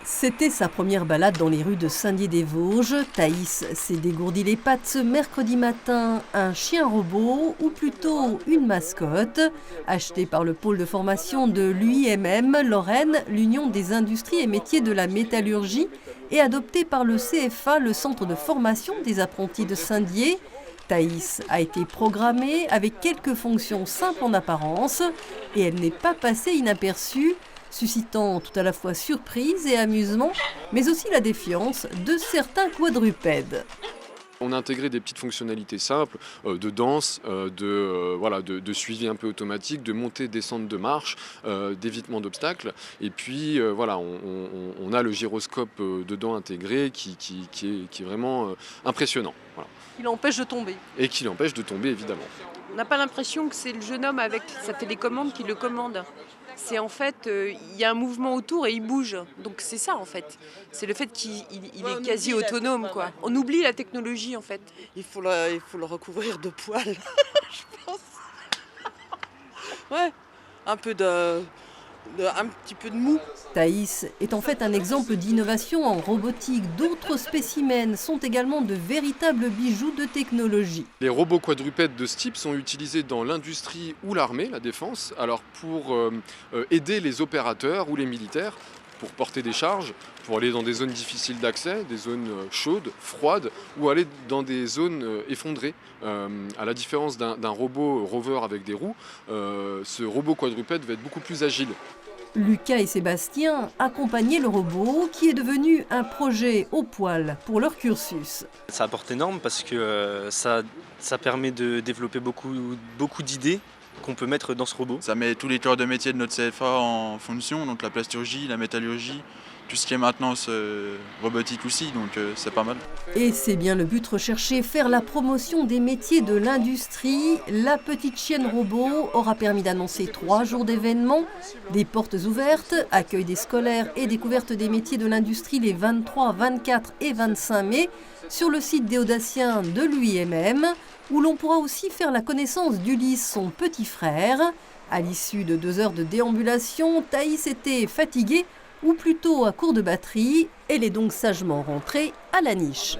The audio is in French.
C'était sa première balade dans les rues de Saint-Dié-des-Vosges. Thaïs s'est dégourdi les pattes ce mercredi matin. Un chien robot, ou plutôt une mascotte, acheté par le pôle de formation de l'UIMM Lorraine, l'Union des industries et métiers de la métallurgie, et adopté par le CFA, le centre de formation des apprentis de Saint-Dié. Thaïs a été programmée avec quelques fonctions simples en apparence, et elle n'est pas passée inaperçue, suscitant tout à la fois surprise et amusement, mais aussi la défiance de certains quadrupèdes. On a intégré des petites fonctionnalités simples de danse, de suivi un peu automatique, de montée, descente de marche, d'évitement d'obstacles. Et puis on a le gyroscope dedans intégré qui est vraiment impressionnant. Voilà. Qui l'empêche de tomber. Et qui l'empêche de tomber, évidemment. On n'a pas l'impression que c'est le jeune homme avec sa télécommande qui le commande. C'est en fait, il y a un mouvement autour et il bouge. Donc c'est ça en fait. C'est le fait qu'il est quasi autonome, quoi. On oublie la technologie en fait. Il faut le recouvrir de poils, je pense. Ouais, un petit peu de mou. Thaïs est en fait un exemple d'innovation en robotique. D'autres spécimens sont également de véritables bijoux de technologie. Les robots quadrupèdes de ce type sont utilisés dans l'industrie ou l'armée, la défense, alors pour aider les opérateurs ou les militaires pour porter des charges, pour aller dans des zones difficiles d'accès, des zones chaudes, froides, ou aller dans des zones effondrées. À la différence d'un robot rover avec des roues, ce robot quadrupède va être beaucoup plus agile. Lucas et Sébastien accompagnaient le robot qui est devenu un projet au poil pour leur cursus. Ça apporte énorme parce que ça permet de développer beaucoup d'idées qu'on peut mettre dans ce robot. Ça met tous les cœurs de métier de notre CFA en fonction, donc la plasturgie, la métallurgie, tout ce qui est maintenance robotique aussi, donc c'est pas mal. Et c'est bien le but recherché, faire la promotion des métiers de l'industrie. La petite chienne robot aura permis d'annoncer 3 jours d'événements, des portes ouvertes, accueil des scolaires et découverte des métiers de l'industrie les 23, 24 et 25 mai sur le site des Audaciens de l'UIMM, où l'on pourra aussi faire la connaissance d'Ulysse, son petit frère. À l'issue de 2 heures de déambulation, Thaïs était fatiguée, ou plutôt à court de batterie. Elle est donc sagement rentrée à la niche.